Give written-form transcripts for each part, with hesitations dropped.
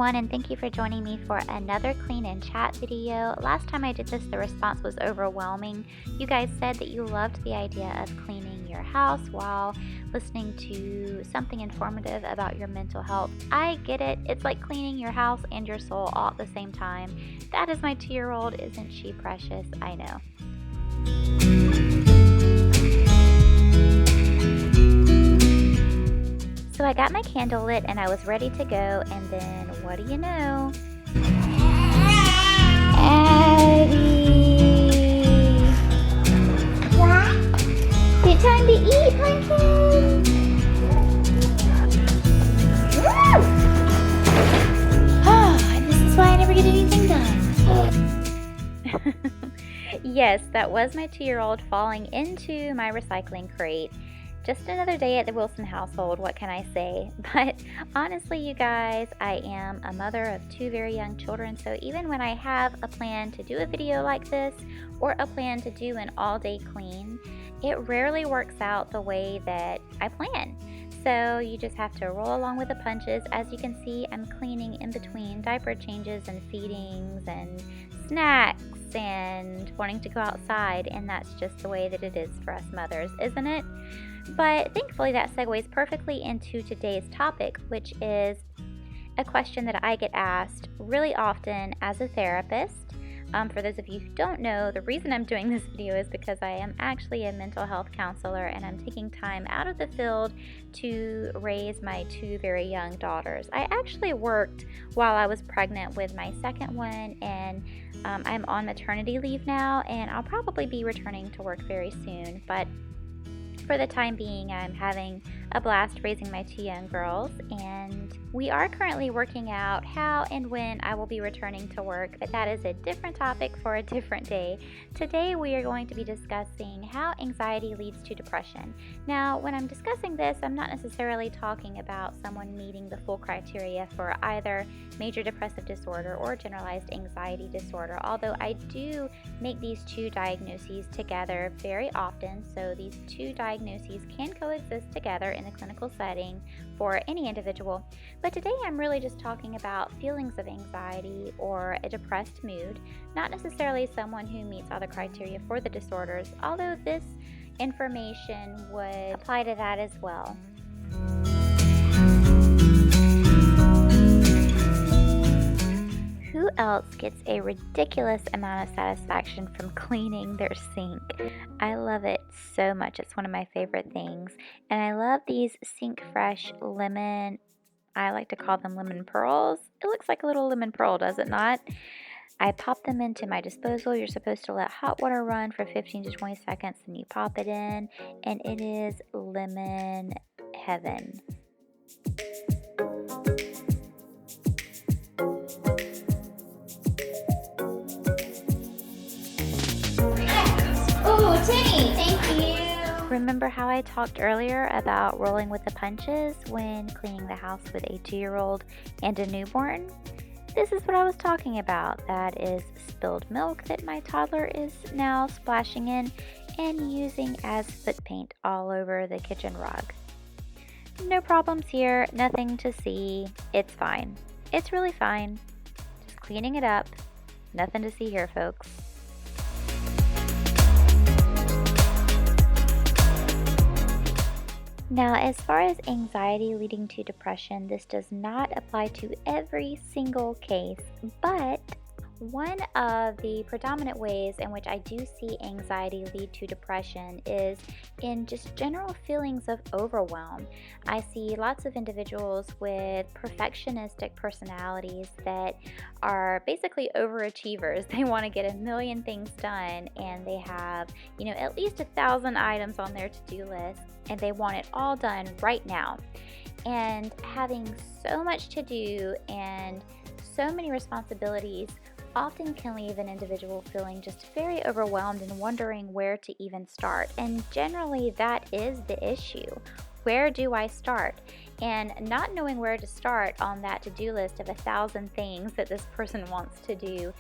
everyone, and thank you for joining me for another clean and chat video. Last time I did this, the response was overwhelming. You guys said that you loved the idea of cleaning your house while listening to something informative about your mental health. I get it. It's like cleaning your house and your soul all at the same time. That is my 2-year-old. Isn't she precious? I know. So I got my candle lit and I was ready to go, and then what do you know? Addie! What? It's time to eat, pumpkin! Oh, and this is why I never get anything done. Yes, that was my 2-year-old falling into my recycling crate. Just another day at the Wilson household, what can I say? But honestly, you guys, I am a mother of 2 very young children, so even when I have a plan to do a video like this or a plan to do an all-day clean, it rarely works out the way that I plan. So you just have to roll along with the punches. As you can see, I'm cleaning in between diaper changes and feedings and snacks and wanting to go outside, and that's just the way that it is for us mothers, isn't it? But thankfully that segues perfectly into today's topic, which is a question that I get asked really often as a therapist. For those of you who don't know, the reason I'm doing this video is because I am actually a mental health counselor and I'm taking time out of the field to raise my 2 very young daughters. I actually worked while I was pregnant with my second one, and I'm on maternity leave now, and I'll probably be returning to work very soon. But for the time being, I'm having a blast raising my 2 young girls, and we are currently working out how and when I will be returning to work, but that is a different topic for a different day. Today we are going to be discussing how anxiety leads to depression. Now, when I'm discussing this, I'm not necessarily talking about someone meeting the full criteria for either major depressive disorder or generalized anxiety disorder, although I do make these 2 diagnoses together very often, so these 2 diagnoses can coexist together in a clinical setting for any individual. But today I'm really just talking about feelings of anxiety or a depressed mood, not necessarily someone who meets all the criteria for the disorders, although this information would apply to that as well. Who else gets a ridiculous amount of satisfaction from cleaning their sink? I love it so much. It's one of my favorite things. And I love these Sink Fresh lemon, I like to call them lemon pearls. It looks like a little lemon pearl, does it not? I pop them into my disposal. You're supposed to let hot water run for 15 to 20 seconds, and you pop it in, and it is lemon heaven. Oh, Timmy, thank you. Remember how I talked earlier about rolling with the punches when cleaning the house with a 2-year-old and a newborn? This is what I was talking about. That is spilled milk that my toddler is now splashing in and using as foot paint all over the kitchen rug. No problems here, nothing to see. It's fine. It's really fine. Just cleaning it up. Nothing to see here, folks. Now, as far as anxiety leading to depression, this does not apply to every single case, but one of the predominant ways in which I do see anxiety lead to depression is in just general feelings of overwhelm. I see lots of individuals with perfectionistic personalities that are basically overachievers. They want to get 1,000,000 things done, and they have, at least 1,000 items on their to-do list, and they want it all done right now. And having so much to do and so many responsibilities often can leave an individual feeling just very overwhelmed and wondering where to even start. And generally that is the issue. Where do I start? And not knowing where to start on that to-do list of 1,000 things that this person wants to do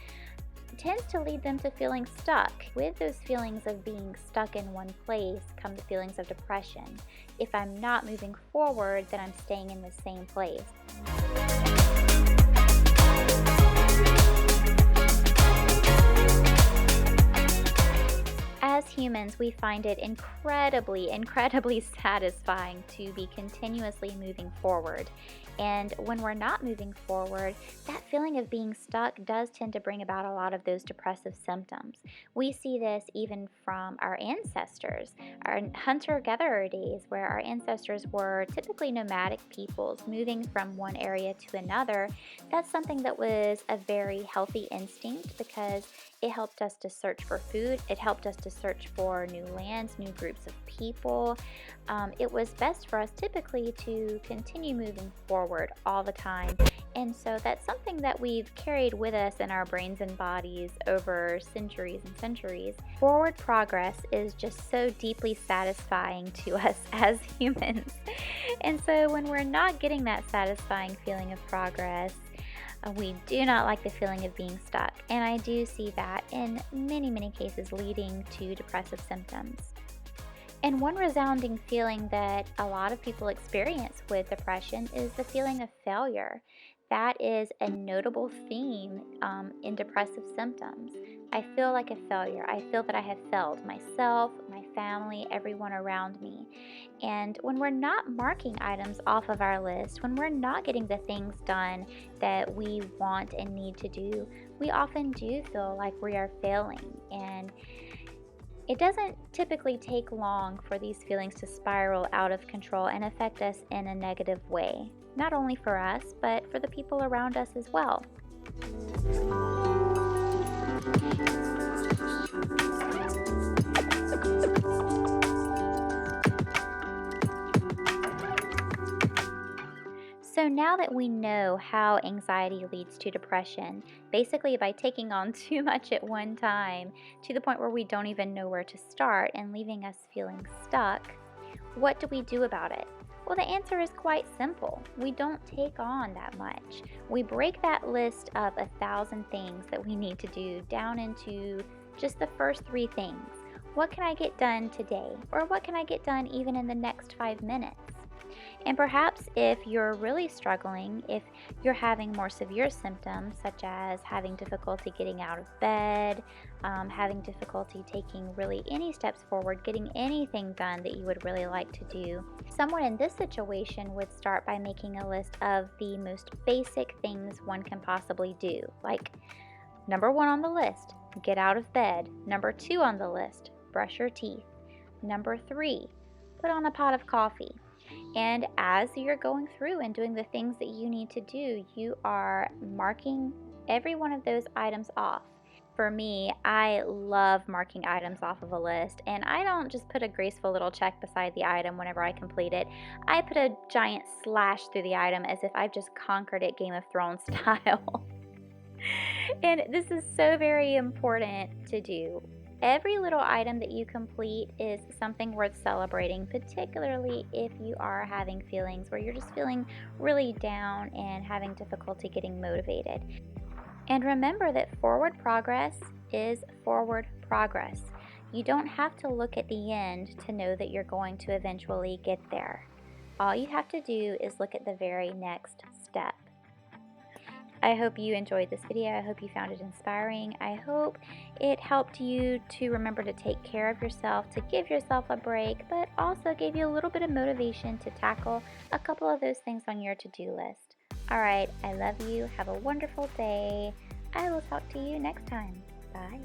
tends to lead them to feeling stuck. With those feelings of being stuck in one place come the feelings of depression. If I'm not moving forward, then I'm staying in the same place. humans, we find it incredibly satisfying to be continuously moving forward. And when we're not moving forward, that feeling of being stuck does tend to bring about a lot of those depressive symptoms. We see this even from our ancestors, our hunter-gatherer days, where our ancestors were typically nomadic peoples moving from one area to another. That's something that was a very healthy instinct because it helped us to search for food. It helped us to search for new lands, new groups of people. It was best for us typically to continue moving forward all the time. And so that's something that we've carried with us in our brains and bodies over centuries and centuries. Forward progress is just so deeply satisfying to us as humans. And so when we're not getting that satisfying feeling of progress, we do not like the feeling of being stuck, and I do see that in many cases leading to depressive symptoms. And one resounding feeling that a lot of people experience with depression is the feeling of failure. That is a notable theme in depressive symptoms. I feel like a failure. I feel that I have failed myself, my family, everyone around me. And when we're not marking items off of our list, when we're not getting the things done that we want and need to do, we often do feel like we are failing. And it doesn't typically take long for these feelings to spiral out of control and affect us in a negative way, not only for us, but for the people around us as well. So now that we know how anxiety leads to depression, basically by taking on too much at one time to the point where we don't even know where to start and leaving us feeling stuck, what do we do about it? Well, the answer is quite simple. We don't take on that much. We break that list of 1,000 things that we need to do down into just the first 3 things. What can I get done today? Or what can I get done even in the next 5 minutes? And perhaps if you're really struggling, if you're having more severe symptoms, such as having difficulty getting out of bed, having difficulty taking really any steps forward, getting anything done that you would really like to do, someone in this situation would start by making a list of the most basic things one can possibly do. Like, number 1 on the list, get out of bed. Number 2 on the list, brush your teeth. Number 3, put on a pot of coffee. And as you're going through and doing the things that you need to do, you are marking every one of those items off. For me, I love marking items off of a list, and I don't just put a graceful little check beside the item whenever I complete it. I put a giant slash through the item as if I've just conquered it Game of Thrones style. And this is so very important to do. Every little item that you complete is something worth celebrating, particularly if you are having feelings where you're just feeling really down and having difficulty getting motivated. And remember that forward progress is forward progress. You don't have to look at the end to know that you're going to eventually get there. All you have to do is look at the very next step. I hope you enjoyed this video. I hope you found it inspiring. I hope it helped you to remember to take care of yourself, to give yourself a break, but also gave you a little bit of motivation to tackle a couple of those things on your to-do list. All right, I love you. Have a wonderful day. I will talk to you next time. Bye.